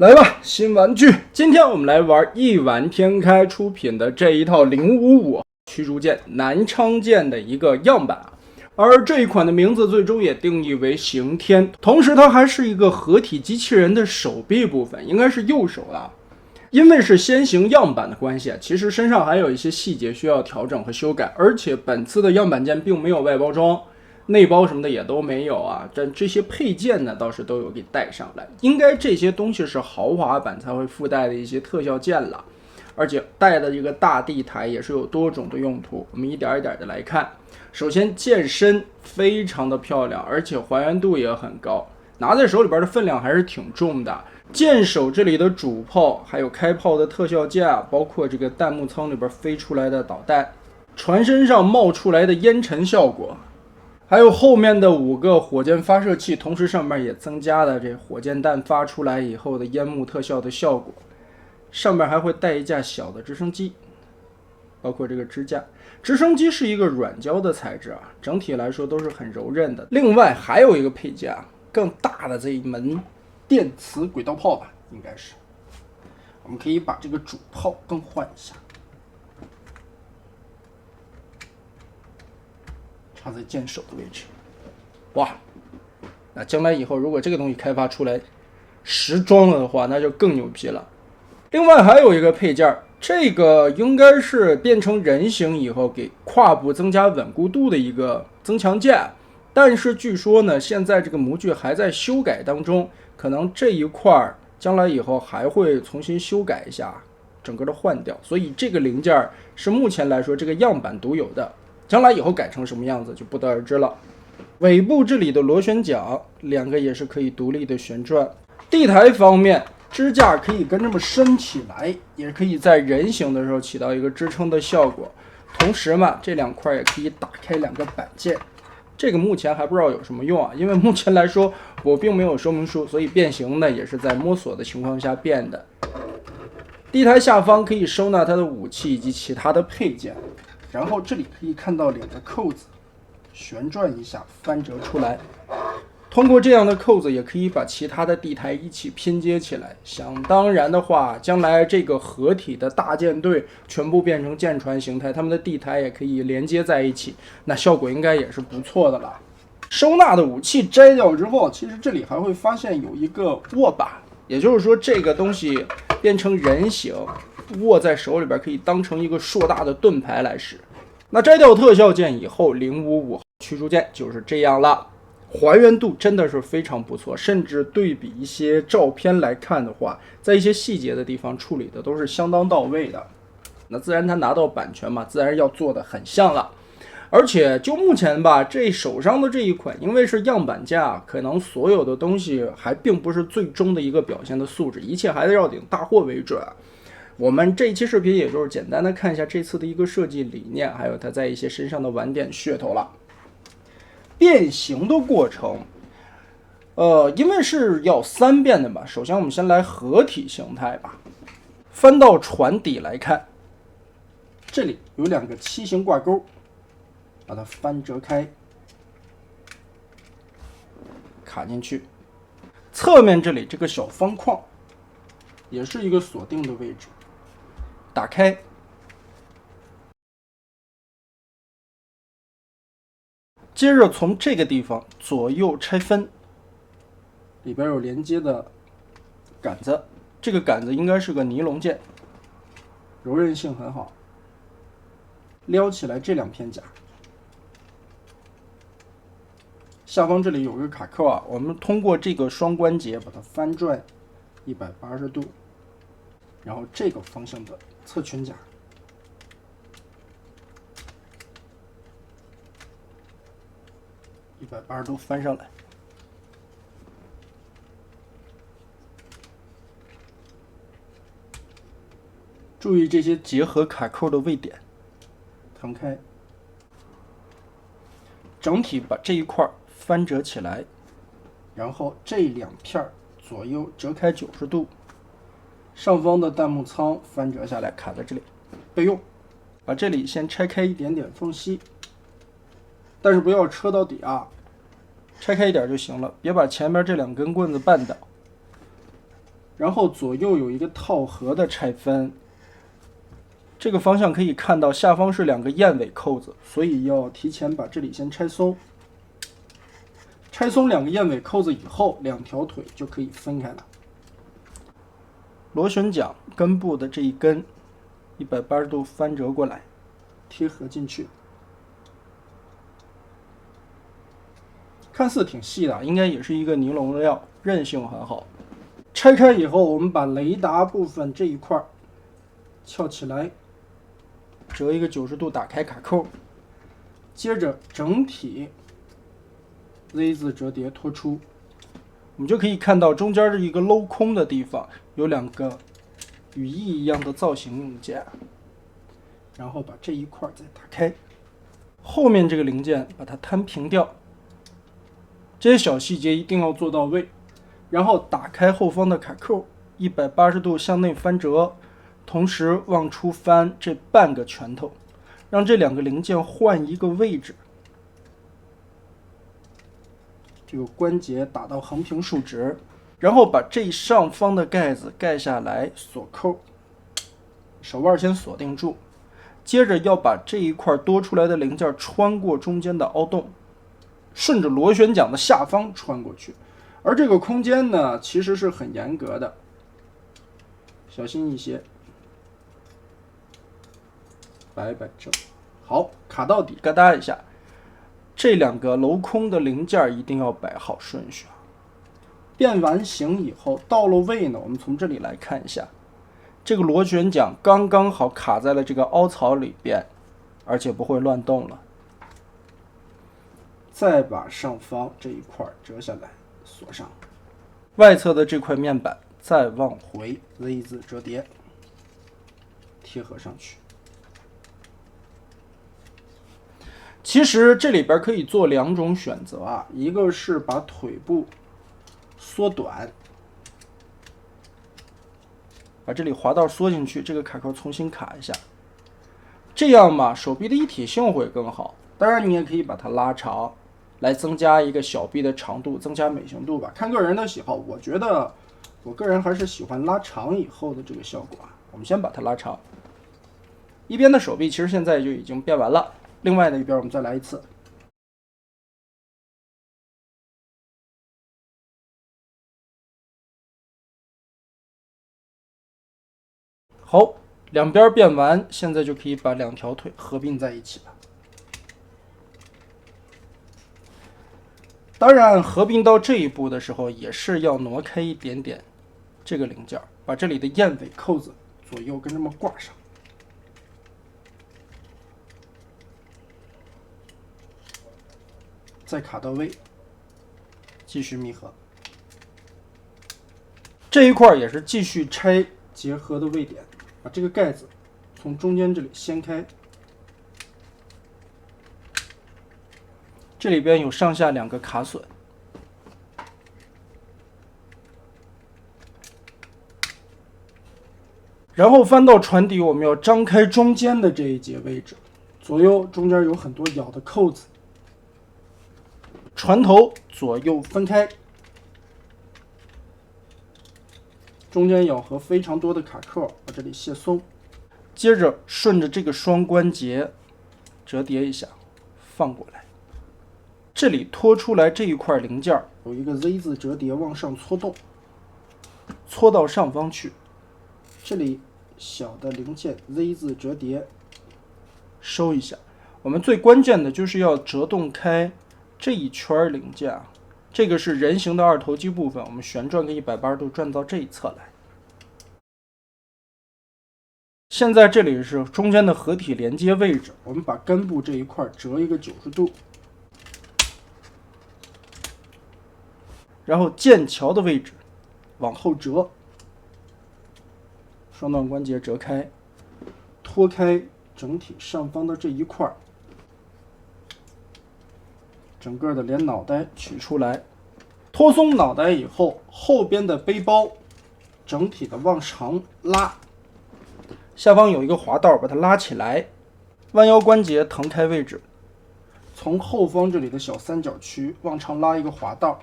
来吧，新玩具！今天我们来玩亿玩天开出品的这一套055驱逐舰南昌舰的一个样板，而这一款的名字最终也定义为刑天，同时它还是一个合体机器人的手臂部分，应该是右手了。因为是先行样板的关系，其实身上还有一些细节需要调整和修改，而且本次的样板件并没有外包装。内包什么的也都没有啊，但这些配件呢倒是都有给带上来，应该这些东西是豪华版才会附带的一些特效件了，而且带的这个大地台也是有多种的用途，我们一点一点的来看。首先舰身非常的漂亮，而且还原度也很高，拿在手里边的分量还是挺重的。舰首这里的主炮，还有开炮的特效件啊，包括这个弹幕舱里边飞出来的导弹，船身上冒出来的烟尘效果，还有后面的5个火箭发射器，同时上面也增加了这火箭弹发出来以后的烟幕特效的效果。上面还会带一架小的直升机，包括这个支架。直升机是一个软胶的材质啊，整体来说都是很柔韧的。另外还有一个配件啊，更大的这一门电磁轨道炮吧，应该是。我们可以把这个主炮更换一下。插在舰首的位置，哇！那将来以后如果这个东西开发出来实装了的话，那就更牛逼了。另外还有一个配件，这个应该是变成人形以后给胯部增加稳固度的一个增强件，但是据说呢，现在这个模具还在修改当中，可能这一块将来以后还会重新修改一下，整个的换掉，所以这个零件是目前来说这个样板独有的。将来以后改成什么样子就不得而知了。尾部这里的螺旋桨2个也是可以独立的旋转。地台方面，支架可以跟这么伸起来，也可以在人形的时候起到一个支撑的效果。同时嘛，这2块也可以打开2个板件。这个目前还不知道有什么用啊，因为目前来说我并没有说明书，所以变形呢也是在摸索的情况下变的。地台下方可以收纳它的武器以及其他的配件。然后这里可以看到2个扣子，旋转一下翻折出来。通过这样的扣子，也可以把其他的地台一起拼接起来。想当然的话，将来这个合体的大舰队全部变成舰船形态，他们的地台也可以连接在一起，那效果应该也是不错的了。收纳的武器摘掉之后，其实这里还会发现有一个握把，也就是说这个东西变成人形，握在手里边可以当成一个硕大的盾牌来使。那摘掉特效件以后，055驱逐舰就是这样了，还原度真的是非常不错，甚至对比一些照片来看的话，在一些细节的地方处理的都是相当到位的。那自然它拿到版权嘛，自然要做的很像了。而且就目前吧，这手上的这一款，因为是样板架，可能所有的东西还并不是最终的一个表现的素质，一切还是要顶大货为准。我们这一期视频也就是简单的看一下这次的一个设计理念，还有它在一些身上的晚点噱头了。变形的过程，因为是要3遍的吧，首先我们先来合体形态吧。翻到船底来看，这里有2个7形挂钩，把它翻折开，卡进去。侧面这里这个小方框，也是一个锁定的位置。打开，接着从这个地方左右拆分，里边有连接的杆子，这个杆子应该是个尼龙件，柔韧性很好。撩起来这2片甲，下方这里有个卡扣啊，我们通过这个双关节把它翻转180度，然后这个方向的侧裙甲180度翻上来，注意这些结合卡扣的位点，弹开，整体把这一块翻折起来，然后这2片左右折开90度，上方的弹幕舱翻折下来卡在这里备用。把这里先拆开一点点缝隙，但是不要车到底啊，拆开一点就行了，别把前面这2根棍子绊倒。然后左右有一个套合的拆分。这个方向可以看到下方是2个燕尾扣子，所以要提前把这里先拆松。拆松2个燕尾扣子以后，2条腿就可以分开了。螺旋桨根部的这一根180度翻折过来，贴合进去。看似挺细的，应该也是一个尼龙料，韧性很好。拆开以后，我们把雷达部分这一块翘起来，折一个90度，打开卡扣，接着整体 Z 字折叠拖出，我们就可以看到中间这一个镂空的地方有2个羽翼一样的造型零件，然后把这一块再打开，后面这个零件把它摊平掉，这些小细节一定要做到位。然后打开后方的卡扣，180度向内翻折，同时往出翻这半个拳头，让这2个零件换一个位置。这个关节打到横平竖直，然后把这上方的盖子盖下来，锁扣，手腕先锁定住，接着要把这一块多出来的零件穿过中间的凹洞，顺着螺旋桨的下方穿过去。而这个空间呢，其实是很严格的，小心一些，摆正，好，卡到底，嘎哒一下。这2个镂空的零件一定要摆好顺序啊。变完形以后，到了位呢，我们从这里来看一下，这个螺旋桨刚刚好卡在了这个凹槽里边，而且不会乱动了。再把上方这一块折下来，锁上，外侧的这块面板再往回 Z 字折叠，贴合上去。其实这里边可以做2种选择啊，一个是把腿部缩短，把这里滑道缩进去，这个卡扣重新卡一下，这样嘛，手臂的一体性会更好。当然，你也可以把它拉长，来增加一个小臂的长度，增加美型度吧，看个人的喜好。我觉得我个人还是喜欢拉长以后的这个效果啊。我们先把它拉长，一边的手臂其实现在就已经变完了，另外的一边我们再来一次。好，2边变完，现在就可以把2条腿合并在一起了。当然，合并到这一步的时候，也是要挪开一点点这个零件，把这里的燕尾扣子左右跟这么挂上。再卡到位，继续密合。这一块也是继续拆结合的位点，把这个盖子从中间这里掀开，这里边有上下2个卡榫，然后翻到船底，我们要张开中间的这一节位置，左右中间有很多咬的扣子，船头左右分开，中间咬合非常多的卡扣，把这里卸松，接着顺着这个双关节折叠一下，放过来。这里拖出来这一块零件有一个 Z 字折叠往上搓动，搓到上方去。这里小的零件 Z 字折叠收一下。我们最关键的就是要折动开这一圈零件啊，这个是人形的2头肌部分，我们旋转个180度转到这一侧来。现在这里是中间的合体连接位置，我们把根部这一块折一个90度，然后剑桥的位置往后折，双段关节折开，脱开整体上方的这一块，整个的连脑袋取出来，脱松脑袋以后，后边的背包整体的往长拉，下方有一个滑道，把它拉起来，弯腰关节腾开位置，从后方这里的小三角区往长拉一个滑道，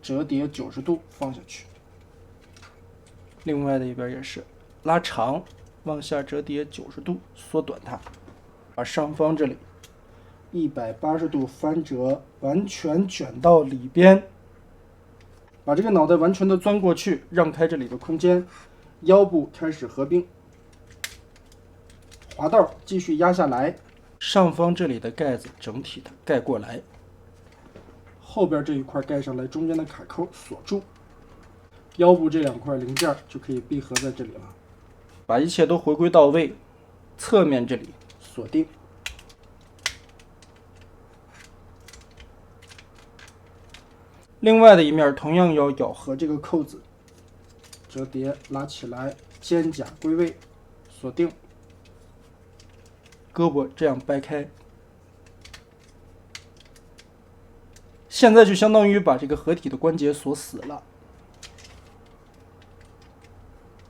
折叠90度放下去，另外的一边也是拉长，往下折叠90度，缩短它，把上方这里180度翻折，完全卷到里边，把这个脑袋完全的钻过去，让开这里的空间，腰部开始合并，滑道继续压下来，上方这里的盖子整体的盖过来，后边这一块盖上来，中间的卡扣锁住，腰部这2块零件就可以闭合在这里了。把一切都回归到位，侧面这里锁定。另外的一面同样要咬合这个扣子，折叠拉起来，肩胛归位，锁定，胳膊这样掰开。现在就相当于把这个合体的关节锁死了。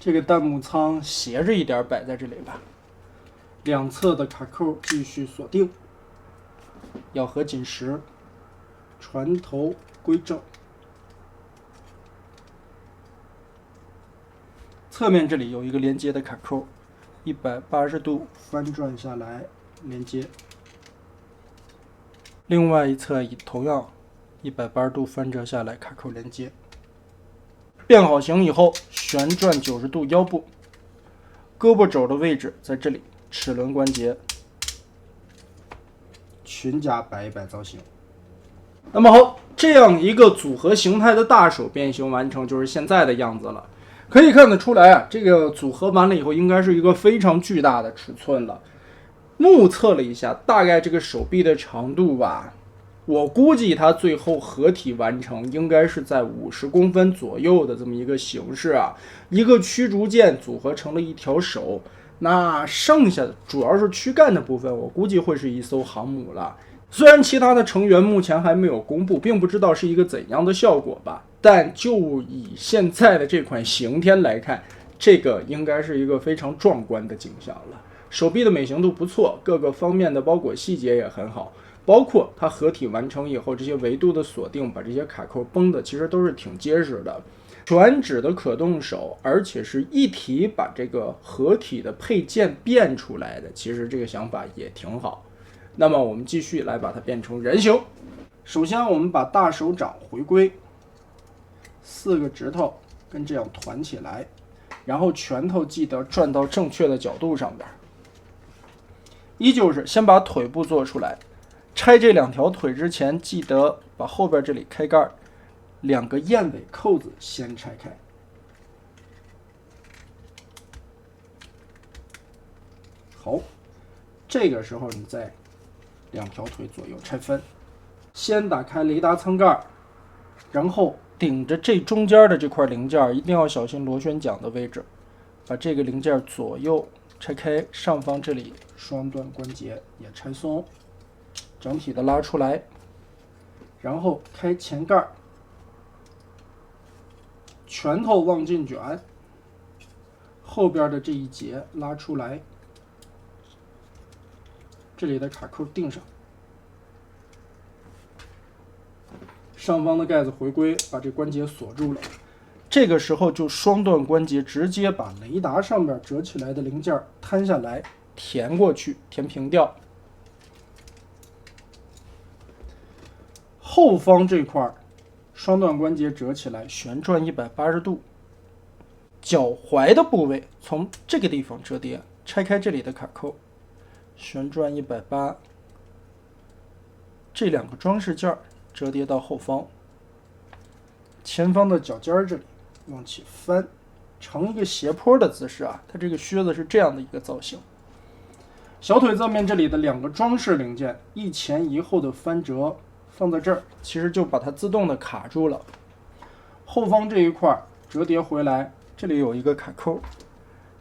这个弹幕仓斜着一点摆在这里了，两侧的卡扣继续锁定，咬合紧实，船头归正。侧面这里有一个连接的卡扣，180度翻转下来连接。另外一侧也同样180度翻折下来，卡扣连接。变好形以后，旋转90度腰部，胳膊肘的位置在这里，齿轮关节，裙甲摆一摆造型。那么好，这样一个组合形态的大手变形完成，就是现在的样子了。可以看得出来啊，这个组合完了以后，应该是一个非常巨大的尺寸了。目测了一下，大概这个手臂的长度吧，我估计它最后合体完成应该是在50公分左右的这么一个形式啊，一个驱逐舰组合成了一条手，那剩下的主要是躯干的部分，我估计会是一艘航母了。虽然其他的成员目前还没有公布，并不知道是一个怎样的效果吧，但就以现在的这款刑天来看，这个应该是一个非常壮观的景象了。手臂的美型度不错，各个方面的包裹细节也很好。包括它合体完成以后，这些维度的锁定，把这些卡扣绷的其实都是挺结实的。转指的可动手，而且是一体把这个合体的配件变出来的，其实这个想法也挺好。那么我们继续来把它变成人形。首先我们把大手掌回归，4个指头跟这样团起来，然后拳头记得转到正确的角度上边。依旧是先把腿部做出来，拆这2条腿之前，记得把后边这里开盖，2个燕尾扣子先拆开。好，这个时候你再2条腿左右拆分，先打开雷达舱盖，然后顶着这中间的这块零件，一定要小心螺旋桨的位置，把这个零件左右拆开，上方这里双段关节也拆松，整体的拉出来，然后开前盖，拳头往进卷，后边的这一节拉出来，这里的卡扣定上，上方的盖子回归，把这关节锁住了。这个时候就双段关节直接把雷达上面折起来的零件摊下来，填过去，填平掉。后方这块双段关节折起来，旋转180度。脚踝的部位从这个地方折叠，拆开这里的卡扣，旋转180，这2个装饰件折叠到后方，前方的脚尖这里往起翻，成一个斜坡的姿势啊。它这个靴子是这样的一个造型。小腿侧面这里的2个装饰零件一前一后的翻折放在这儿，其实就把它自动的卡住了。后方这一块折叠回来，这里有一个卡扣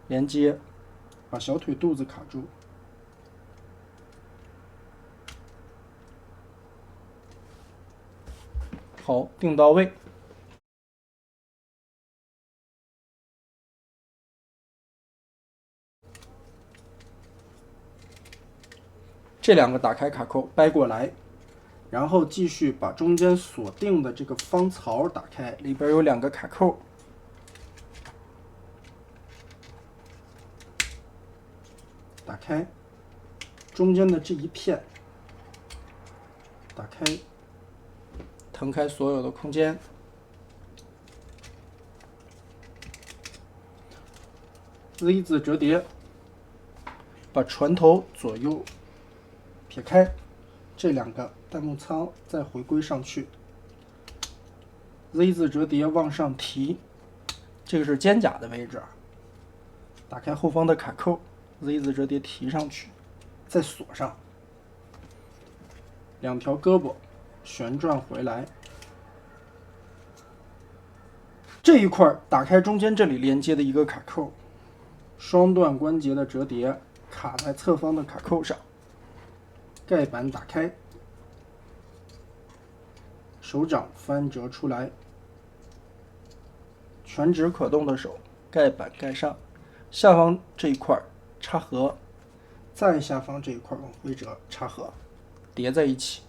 连接，把小腿肚子卡住。好，定到位。这2个打开卡扣掰过来，然后继续把中间锁定的这个方槽打开，里边有2个卡扣，打开，中间的这一片打开，腾开所有的空间。Z 字折叠，把船头左右撇开，这两个弹幕舱再回归上去。Z 字折叠往上提，这个是肩胛的位置。打开后方的卡扣 ，Z 字折叠提上去，再锁上。两条胳膊旋转回来。这一块打开中间这里连接的一个卡扣，双段关节的折叠卡在侧方的卡扣上。盖板打开，手掌翻折出来，全指可动的手，盖板盖上，下方这一块插合，再下方这一块往回折插合，叠在一起。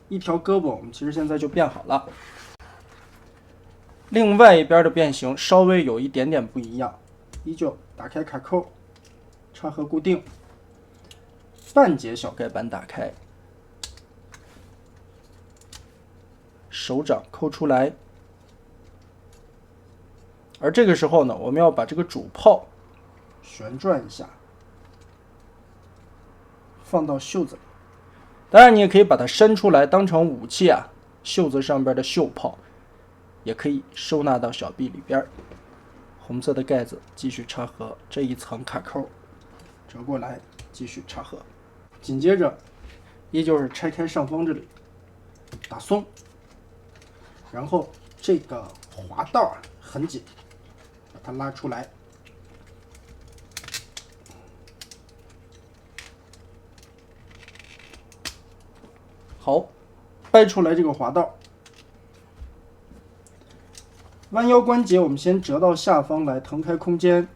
一条胳膊我们其实现在就变好了。另外一边的变形稍微有一点点不一样，依旧打开卡扣，插合固定，半截小盖板打开，手掌抠出来。而这个时候呢，我们要把这个主炮旋转一下，放到袖子里。当然你也可以把它伸出来当成武器啊，袖子上边的袖炮也可以收纳到小臂里边。红色的盖子继续插合，这一层卡扣折过来继续插合。紧接着依旧是拆开上方这里打松，然后这个滑道很紧，把它拉出来。好，掰出来这个滑道。弯腰关节我们先折到下方来，腾开空间。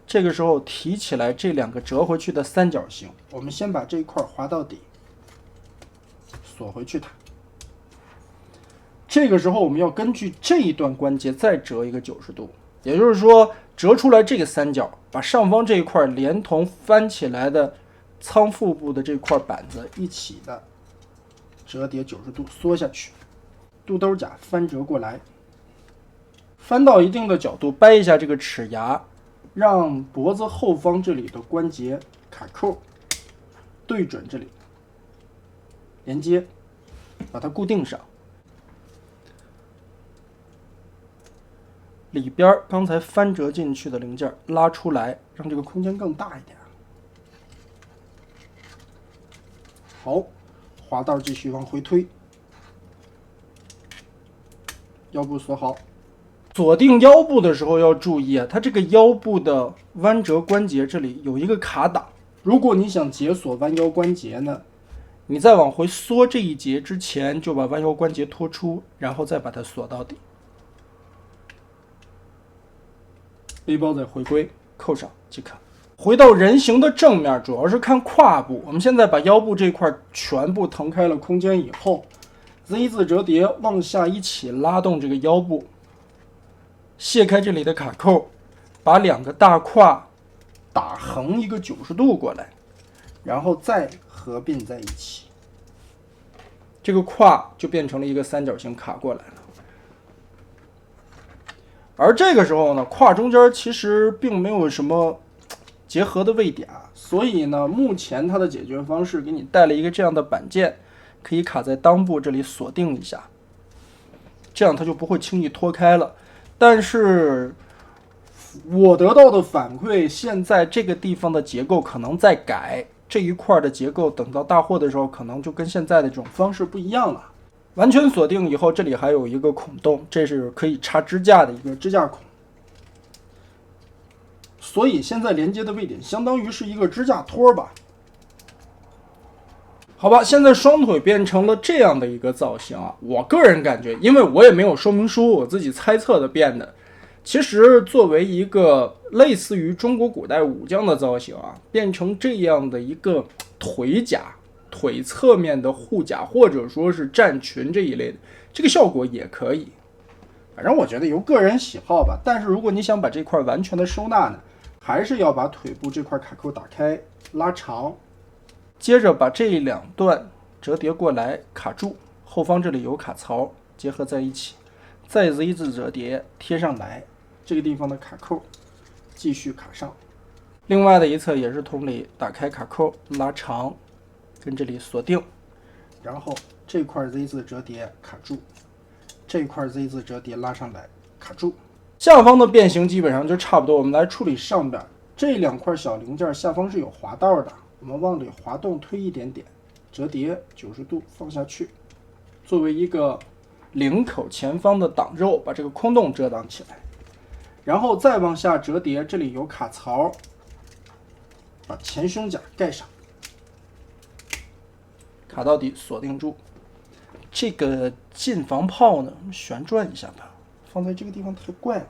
这个时候提起来这两个折回去的三角形，我们先把这一块滑到底，锁回去它。这个时候我们要根据这一段关节再折一个90度，也就是说折出来这个三角，把上方这一块连同翻起来的舱腹部的这块板子一起的折叠90度缩下去，肚兜甲翻折过来，翻到一定的角度，掰一下这个齿牙，让脖子后方这里的关节卡扣对准这里，连接，把它固定上。里边刚才翻折进去的零件拉出来，让这个空间更大一点。好，滑道继续往回推，腰部锁好。锁定腰部的时候要注意啊，它这个腰部的弯折关节这里有一个卡档，如果你想解锁弯腰关节呢，你在往回缩这一节之前就把弯腰关节拖出，然后再把它锁到底。背包再回归，扣上即可。回到人形的正面，主要是看胯部。我们现在把腰部这块全部腾开了空间以后 ，Z 字折叠往下一起拉动这个腰部，卸开这里的卡扣，把两个大胯打横一个90度过来，然后再合并在一起，这个胯就变成了一个三角形卡过来了。而这个时候呢，胯中间其实并没有什么结合的位点，所以呢，目前它的解决方式给你带了一个这样的板件，可以卡在裆部这里锁定一下，这样它就不会轻易脱开了。但是我得到的反馈，现在这个地方的结构可能在改，这一块的结构等到大货的时候，可能就跟现在的这种方式不一样了。完全锁定以后，这里还有一个孔洞，这是可以插支架的一个支架孔。所以现在连接的位点相当于是一个支架托吧。好吧，现在双腿变成了这样的一个造型啊。我个人感觉，因为我也没有说明书，我自己猜测的变的。其实作为一个类似于中国古代武将的造型啊，变成这样的一个腿甲。腿侧面的护甲或者说是战裙这一类的，这个效果也可以。反正我觉得由个人喜好吧。但是如果你想把这块完全的收纳呢，还是要把腿部这块卡扣打开拉长，接着把这2段折叠过来卡住，后方这里有卡槽结合在一起，再 Z 字折叠贴上来，这个地方的卡扣继续卡上。另外的一侧也是同理，打开卡扣拉长，跟这里锁定，然后这块 Z 字折叠卡住，这块 Z 字折叠拉上来卡住。下方的变形基本上就差不多，我们来处理上边这2块小零件，下方是有滑道的，我们往里滑动推一点点，折叠90度放下去，作为一个领口前方的挡肉，把这个空洞遮挡起来，然后再往下折叠，这里有卡槽，把前胸甲盖上，卡到底锁定住。这个近防炮呢，旋转一下吧，放在这个地方太怪了，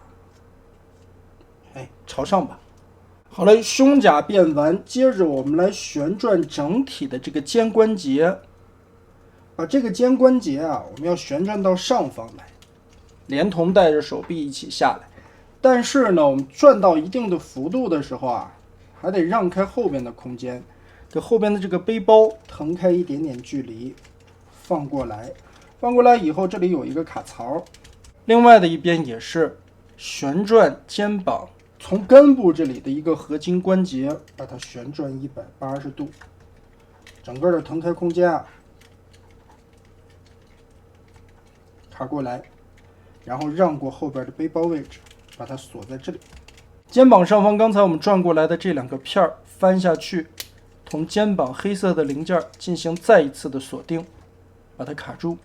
朝上吧。好了，胸甲变完，接着我们来旋转整体的这个肩关节，把这个肩关节我们要旋转到上方来，连同带着手臂一起下来。但是呢，我们转到一定的幅度的时候还得让开后边的空间，给后边的这个背包腾开一点点距离，放过来。放过来以后，这里有一个卡槽，另外的一边也是旋转肩膀，从根部这里的一个合金关节把它旋转180度，整个的腾开空间卡过来，然后让过后边的背包位置，把它锁在这里。肩膀上方刚才我们转过来的这2个片翻下去，同肩膀黑色的零件进行再一次的锁定，把它卡住。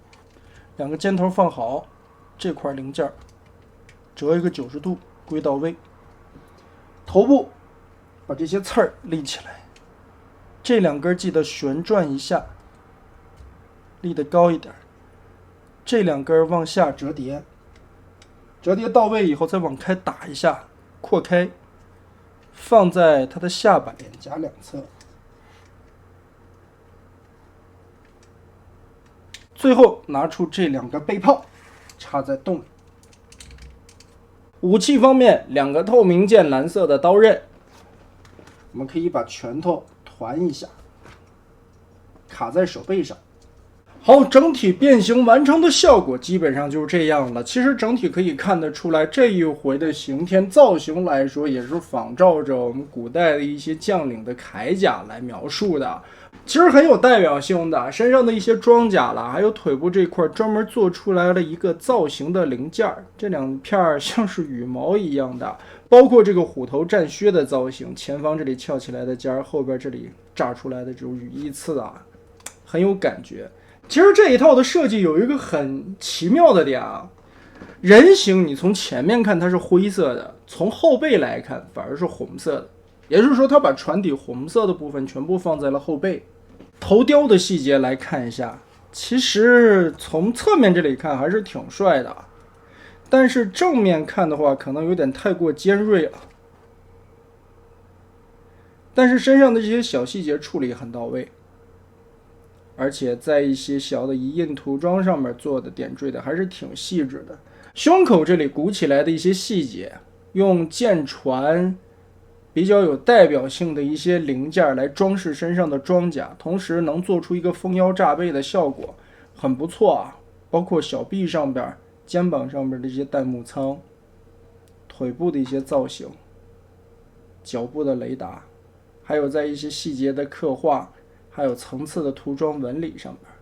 2个尖头放好，这块零件折一个90度归到位。头部把这些刺儿立起来，这2根记得旋转一下，立得高一点。这2根往下折叠，折叠到位以后再往开打一下，扩开，放在它的下巴脸颊2侧。最后拿出这2个背炮，插在洞里。武器方面，2个透明剑蓝色的刀刃，我们可以把拳头团一下，卡在手背上。好，整体变形完成的效果基本上就是这样了。其实整体可以看得出来，这一回的刑天造型来说，也是仿照着我们古代的一些将领的铠甲来描述的。其实很有代表性的，身上的一些装甲啦，还有腿部这块专门做出来了一个造型的零件，这2片像是羽毛一样的，包括这个虎头战靴的造型，前方这里翘起来的尖，后边这里炸出来的这种羽翼刺很有感觉。其实这一套的设计有一个很奇妙的点人形你从前面看它是灰色的，从后背来看反而是红色的，也就是说它把船底红色的部分全部放在了后背。头雕的细节来看一下，其实从侧面这里看还是挺帅的，但是正面看的话可能有点太过尖锐了。但是身上的这些小细节处理很到位，而且在一些小的一印涂装上面做的点缀的还是挺细致的。胸口这里鼓起来的一些细节，用舰船比较有代表性的一些零件来装饰身上的装甲，同时能做出一个封腰炸背的效果，很不错包括小臂上边、肩膀上边的这些弹幕舱，腿部的一些造型，脚部的雷达，还有在一些细节的刻画，还有层次的涂装纹理上边，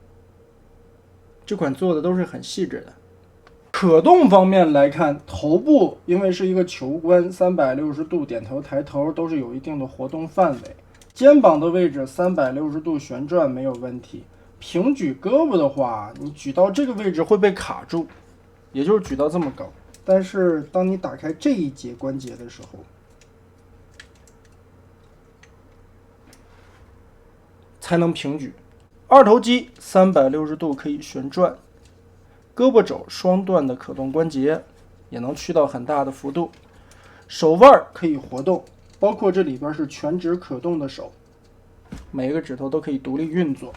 这款做的都是很细致的。可动方面来看，头部因为是一个球冠，360度点头抬头都是有一定的活动范围。肩膀的位置360度旋转没有问题。平举胳膊的话，你举到这个位置会被卡住，也就是举到这么高。但是当你打开这一节关节的时候，才能平举。二头肌360度可以旋转。胳膊肘双段的可动关节也能去到很大的幅度，手腕可以活动，包括这里边是全指可动的手，每一个指头都可以独立运作。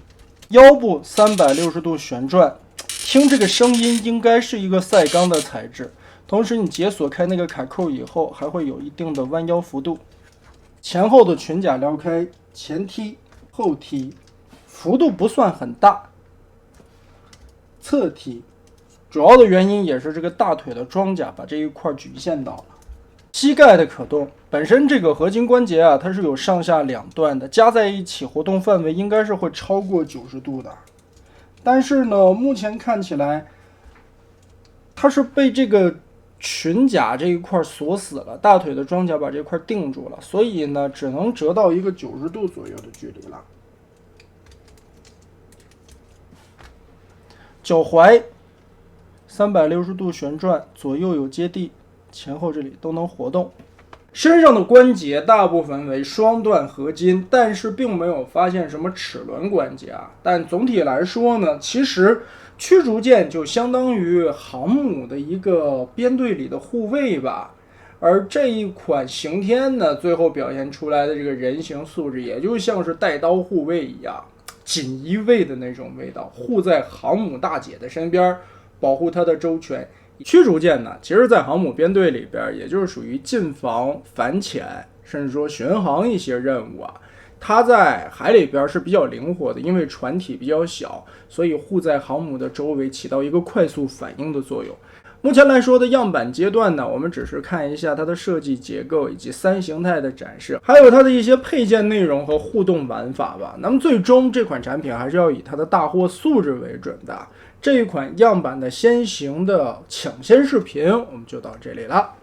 腰部360度旋转，听这个声音应该是一个赛钢的材质，同时你解锁开那个卡扣以后还会有一定的弯腰幅度。前后的裙甲撩开，前踢后踢，幅度不算很大。侧踢，主要的原因也是这个大腿的装甲把这一块局限到了。膝盖的可动，本身这个合金关节啊，它是有上下两段的，加在一起活动范围应该是会超过90度的。但是呢，目前看起来它是被这个裙甲这一块锁死了，大腿的装甲把这块定住了，所以呢，只能折到一个90度左右的距离了。脚踝360度旋转，左右有接地，前后这里都能活动。身上的关节大部分为双段合金，但是并没有发现什么齿轮关节啊。但总体来说呢，其实驱逐舰就相当于航母的一个编队里的护卫吧。而这一款刑天呢，最后表现出来的这个人形素质，也就像是带刀护卫一样，锦衣卫的那种味道，护在航母大姐的身边，保护她的周全。驱逐舰呢，其实在航母编队里边，也就是属于近防、反潜，甚至说巡航一些任务啊。它在海里边是比较灵活的，因为船体比较小，所以护在航母的周围，起到一个快速反应的作用。目前来说的样板阶段呢，我们只是看一下它的设计结构以及3形态的展示，还有它的一些配件内容和互动玩法吧。那么最终这款产品还是要以它的大货素质为准的。这一款样板的先行的抢先视频我们就到这里了。